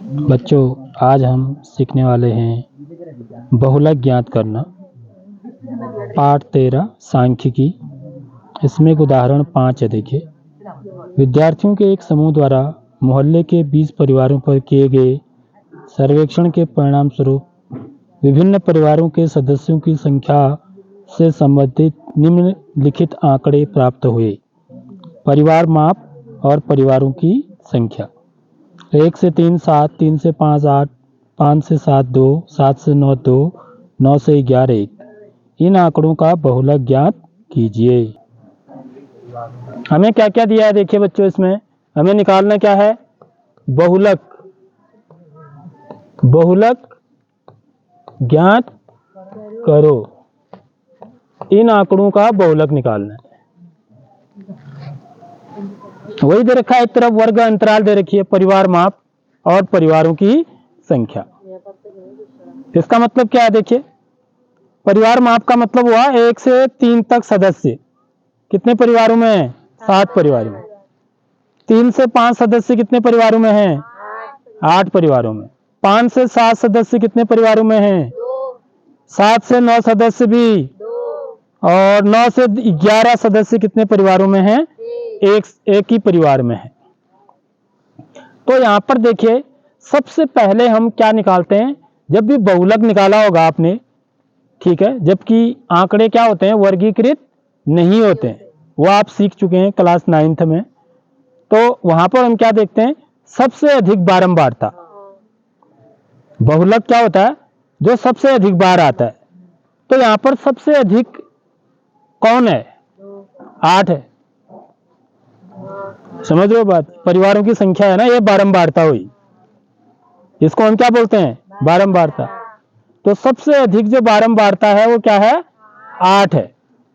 बच्चों, आज हम सीखने वाले हैं बहुलक ज्ञात करना। पाठ 13 सांख्यिकी। इसमें एक उदाहरण 5 है। देखिए, विद्यार्थियों के एक समूह द्वारा मोहल्ले के 20 परिवारों पर किए गए सर्वेक्षण के परिणाम स्वरूप विभिन्न परिवारों के सदस्यों की संख्या से संबंधित निम्नलिखित आंकड़े प्राप्त हुए। परिवार माप और परिवारों की संख्या। 1 से 3 7, 3 से 5 8, 5 से 7 2, 7 से 9 2, 9 से 11 1। इन आंकड़ों का बहुलक ज्ञात कीजिए। हमें क्या क्या दिया है देखिए बच्चों, इसमें हमें निकालना क्या है, बहुलक। बहुलक ज्ञात करो, इन आंकड़ों का बहुलक निकालना है। वही दे रखा है, एक तरफ वर्ग अंतराल दे रखी है, परिवार माप और परिवारों की संख्या। इसका मतलब क्या है देखिए, परिवार माप का मतलब हुआ 1 से 3 तक सदस्य कितने परिवारों में है, 7 परिवारों में। 3 से 5 सदस्य कितने परिवारों में हैं, 8 परिवारों में। 5 से 7 सदस्य कितने परिवारों में हैं, 7 से 9 सदस्य भी, और 9 से 11 सदस्य कितने परिवारों में हैं, एक ही परिवार में है। तो यहाँ पर देखिए, सबसे पहले हम क्या निकालते हैं, जब भी बहुलक निकाला होगा आपने, ठीक है, जबकि आंकड़े क्या होते हैं, वर्गीकृत नहीं होते हैं, वो आप सीख चुके हैं क्लास 9th में। तो वहां पर हम क्या देखते हैं, सबसे अधिक बारंबारता। बहुलक क्या होता है, जो सबसे अधिक बार आता है। तो यहाँ पर सबसे अधिक कौन है, 8 है। समझ रहे हो बात, परिवारों की संख्या है ना, ये बारंबारता हुई, इसको हम क्या बोलते हैं, बारंबारता। तो सबसे अधिक जो बारंबारता है वो क्या है, 8 है।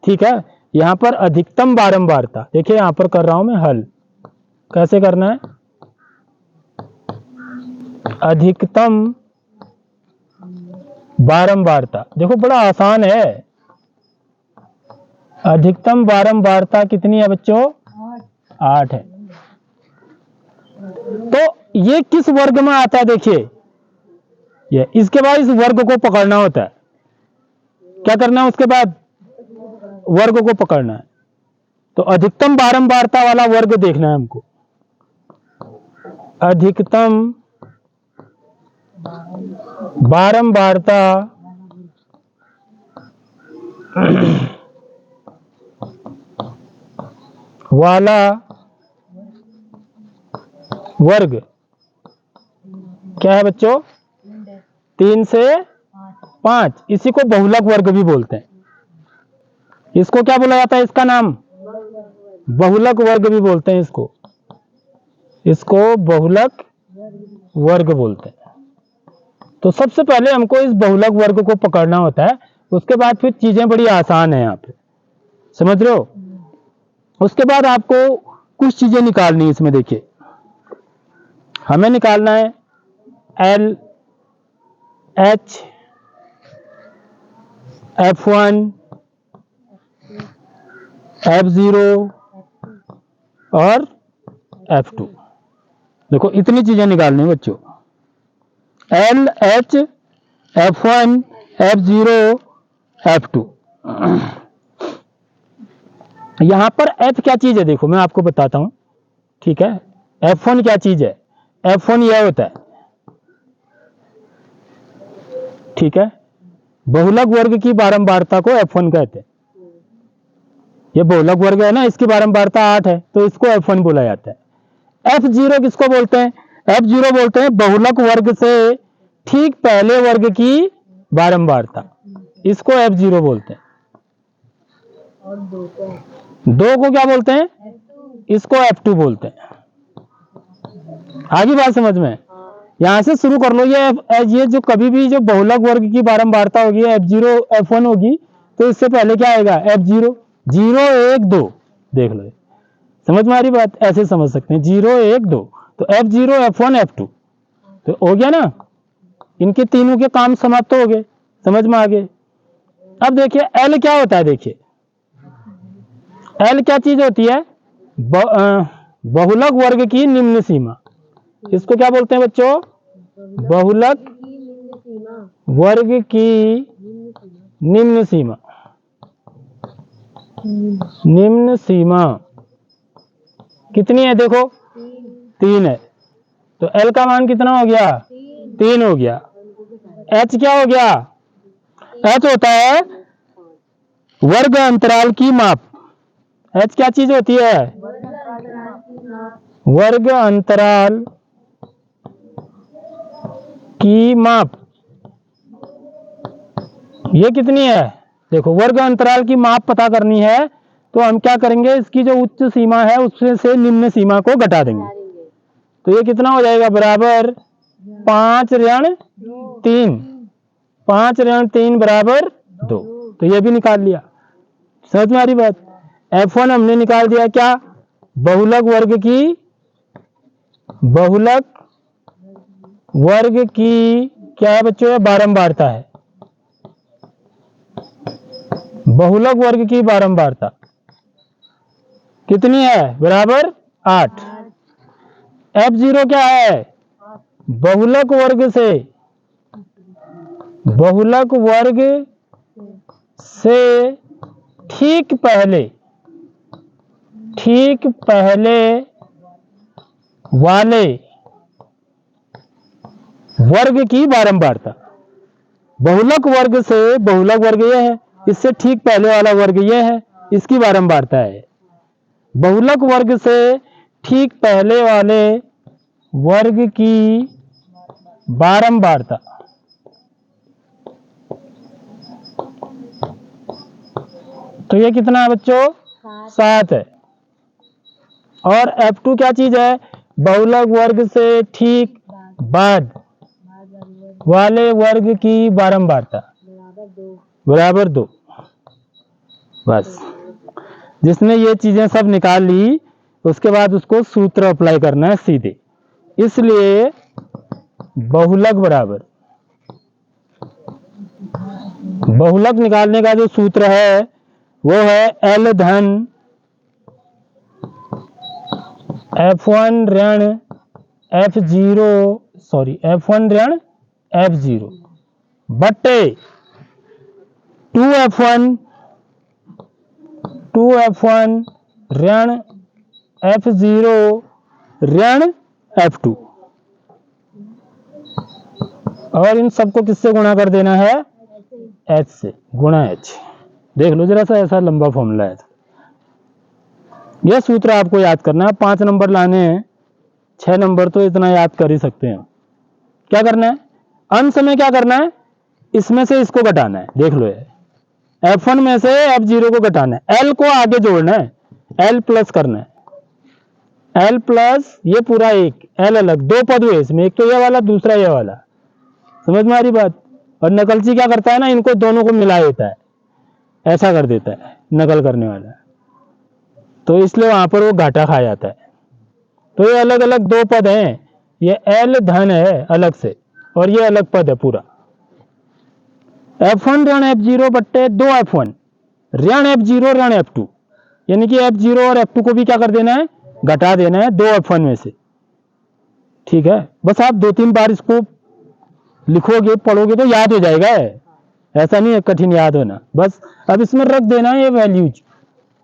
ठीक है, यहां पर अधिकतम बारंबारता देखिए, यहां पर कर रहा हूं मैं हल, कैसे करना है, अधिकतम बारंबारता। देखो बड़ा आसान है, अधिकतम बारंबारता कितनी है बच्चों, 8 है। तो ये किस वर्ग में आता है देखिए, ये इसके बाद इस वर्ग को पकड़ना होता है। क्या करना है उसके बाद, वर्ग को पकड़ना है। तो अधिकतम बारंबारता वाला वर्ग देखना है हमको, अधिकतम बारंबारता वाला वर्ग क्या है बच्चों, 3 से 5। इसी को बहुलक वर्ग भी बोलते हैं। इसको क्या बोला जाता है, इसका नाम बहुलक वर्ग भी बोलते हैं इसको, इसको बहुलक वर्ग बोलते हैं। तो सबसे पहले हमको इस बहुलक वर्ग को पकड़ना होता है, उसके बाद फिर चीजें बड़ी आसान है यहाँ पे, समझ रहे हो। उसके बाद आपको कुछ चीजें निकालनी है इसमें। देखिए, हमें निकालना है एल एच F1 F0 और F2। देखो इतनी चीजें निकालनी है बच्चों, L H F1 F0 F2। यहां पर F क्या चीज है, देखो मैं आपको बताता हूं, ठीक है। F1 क्या चीज है, F1 यह होता है, ठीक है। बहुलक वर्ग की बारंबारता को F1 कहते हैं। ये बहुलक वर्ग है ना, इसकी बारंबारता 8 है, तो इसको F1 बोला जाता है। F0 किसको बोलते हैं, F0 बोलते हैं बहुलक वर्ग से ठीक पहले वर्ग की बारंबारता, इसको F0 बोलते हैं। दो को क्या बोलते हैं, इसको F2 बोलते हैं। आगे बात समझ में, यहां से शुरू कर लो। ये जो कभी भी जो बहुलक वर्ग की बारंबारता होगी F0 F1 होगी, तो इससे पहले क्या आएगा, F0। 0 1 2 देख लो, समझ में आ रही बात, ऐसे समझ सकते हैं 0 1 2। तो F0 F1 F2 तो हो गया ना, इनके तीनों के काम समाप्त हो गए, समझ में आ गए। अब देखिए L क्या होता है, देखिए L क्या चीज होती है, बहुलक वर्ग की निम्न सीमा, इसको क्या बोलते हैं बच्चों, बहुलक वर्ग की निम्न सीमा। निम्न सीमा कितनी है देखो, 3 है। तो L का मान कितना हो गया, 3 हो गया। H क्या हो गया, H होता है वर्ग अंतराल की माप। H क्या चीज होती है, वर्ग अंतराल की माप। ये कितनी है देखो, वर्ग अंतराल की माप पता करनी है तो हम क्या करेंगे, इसकी जो उच्च सीमा है उससे से निम्न सीमा को घटा देंगे। तो ये कितना हो जाएगा, बराबर 5 ऋण 3, 5 ऋण 3 बराबर 2। तो ये भी निकाल लिया। समझ में आ रही बात। F1 हमने निकाल दिया क्या, बहुलक वर्ग की क्या है बच्चों, बारंबारता है। बहुलक वर्ग की बारंबारता कितनी है, बराबर 8। F0 क्या है, बहुलक वर्ग से ठीक पहले वाले वर्ग की बारंबारता। बहुलक वर्ग ये है, इससे ठीक पहले वाला वर्ग ये है, इसकी बारंबारता है। बहुलक वर्ग से ठीक पहले वाले वर्ग की बारंबारता। तो ये कितना है बच्चों, 7 है। और F2 क्या चीज है, बहुलक वर्ग से ठीक बाद वाले वर्ग की बारंबारता बराबर 2। बस जिसने ये चीजें सब निकाल ली उसके बाद उसको सूत्र अप्लाई करना है सीधे। इसलिए बहुलक निकालने का जो सूत्र है वो है L धन F1 ऋण F0 बट्टे 2F1 ऋण F0 ऋण F2। और इन सबको किससे गुणा कर देना है, H से, गुणा H। देख लो जरा सा, ऐसा लंबा फॉर्मूला है। यह सूत्र आपको याद करना है। 5 नंबर लाने हैं, 6 नंबर तो इतना याद कर ही सकते हैं। क्या करना है, अंश में क्या करना है, इसमें से इसको घटाना है। देख लो ये F1 में से F0 को घटाना है, L को आगे जोड़ना है, L प्लस करना है, L प्लस ये पूरा एक, L अलग, 2 पद हुए इसमें, एक तो ये वाला दूसरा ये वाला। समझ में आ रही बात। और नकलची क्या करता है ना, इनको दोनों को मिला देता है, ऐसा कर देता है नकल करने वाला। तो इसलिए वहां पर वो घाटा खा जाता है। तो ये अलग अलग 2 पद हैं, ये L धन है अलग से और ये अलग पद है पूरा। F1 ऋण F0 बट्टे 2F1 ऋण F0 ऋण F2, यानी कि F0 और F2 को भी क्या कर देना है, घटा देना है 2F1 में से। ठीक है, बस आप 2-3 बार इसको लिखोगे पढ़ोगे तो याद हो जाएगा, ऐसा नहीं है कठिन याद होना। बस अब इसमें रख देना है ये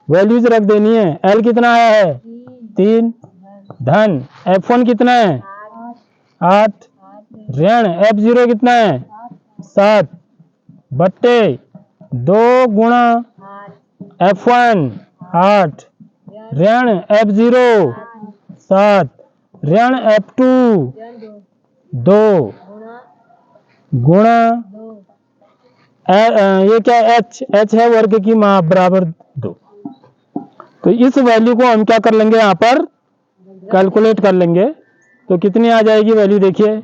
वैल्यूज रख देनी है। L कितना आया है, 3 धन F1 कितना है, 8 ऋण F0 कितना है, 7 बट्टे 2 गुणा F1 8 ऋण F0 7 ऋण F2 2 गुणा ये क्या H है वर्ग की माप बराबर 2। तो इस वैल्यू को हम क्या कर लेंगे, यहाँ पर कैलकुलेट कर लेंगे। तो कितनी आ जाएगी वैल्यू देखिए,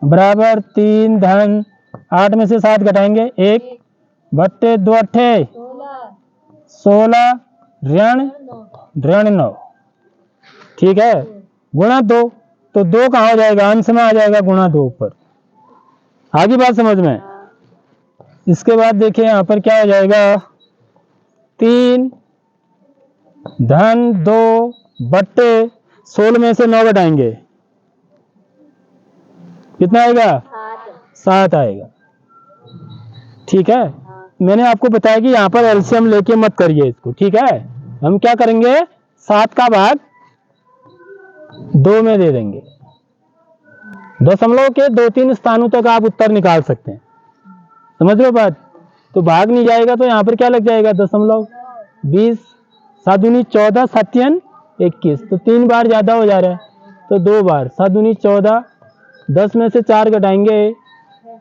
बराबर 3 धन 8 में से 7 घटाएंगे 1 बट्टे 2 अट्ठे 16 ऋण 9। ठीक है, गुणा 2, तो 2 कहाँ हो जाएगा, अंश में आ जाएगा, गुणा 2 ऊपर। आगे बात समझ में। इसके बाद देखिए यहाँ पर क्या हो जाएगा, 3 धन 2 बट्टे 16 में से 9 घटाएंगे कितना आएगा? 7 आएगा। ठीक है, मैंने आपको बताया कि यहाँ पर एलसीएम लेके मत करिए इसको। ठीक है, हम क्या करेंगे, 7 का भाग 2 में दे देंगे। दशमलव के 2-3 स्थानों तक आप उत्तर निकाल सकते हैं, समझ रहे हो बात? तो भाग नहीं जाएगा तो यहाँ पर क्या लग जाएगा, दशमलव, 20, 7 दूनी 14, 7 21, तो 3 बार ज्यादा हो जा रहा है, तो 2 बार, 7 दूनी 14, 10 में से 4 घटाएंगे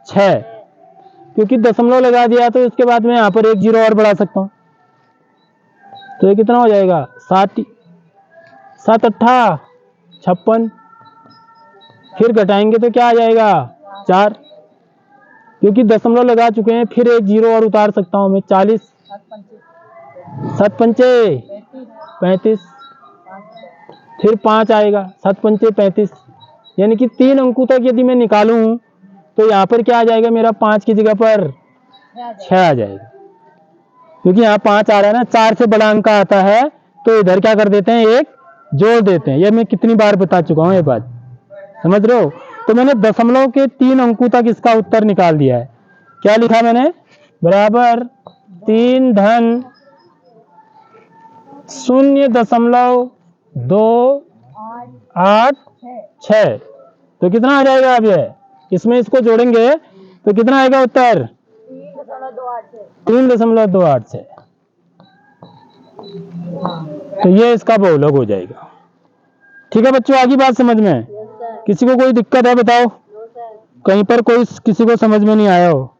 6, क्योंकि दशमलव लगा दिया तो इसके बाद मैं यहाँ पर 1 जीरो और बढ़ा सकता हूँ। तो ये कितना हो जाएगा, 7 8 56, फिर घटाएंगे तो क्या आ जाएगा, 4, क्योंकि दशमलव लगा चुके हैं, फिर 1 जीरो और उतार सकता हूँ मैं, 40, 7 पंचे 35, फिर 5 आएगा, 7 पंचे 35, यानी कि 3 अंकों तक यदि मैं निकालूं तो यहाँ पर क्या आ जाएगा मेरा, 5 की जगह पर 6 आ जाएगा, क्योंकि यहाँ 5 आ रहा है ना, 4 से बड़ा अंक आता है तो इधर क्या कर देते हैं, 1 जोड़ देते हैं। ये मैं कितनी बार बता चुका हूँ ये बात, समझ रहे हो? तो मैंने दशमलव के 3 अंकों तक इसका उत्तर निकाल दिया है। क्या लिखा मैंने, बराबर 3 धन 0.286, तो कितना आ जाएगा अब ये, इसमें इसको जोड़ेंगे तो कितना आएगा उत्तर, 3.286। तो ये इसका बहुलक हो जाएगा। ठीक है बच्चों, आगे बात समझ में? किसी को कोई दिक्कत है बताओ, कहीं पर कोई किसी को समझ में नहीं आया हो?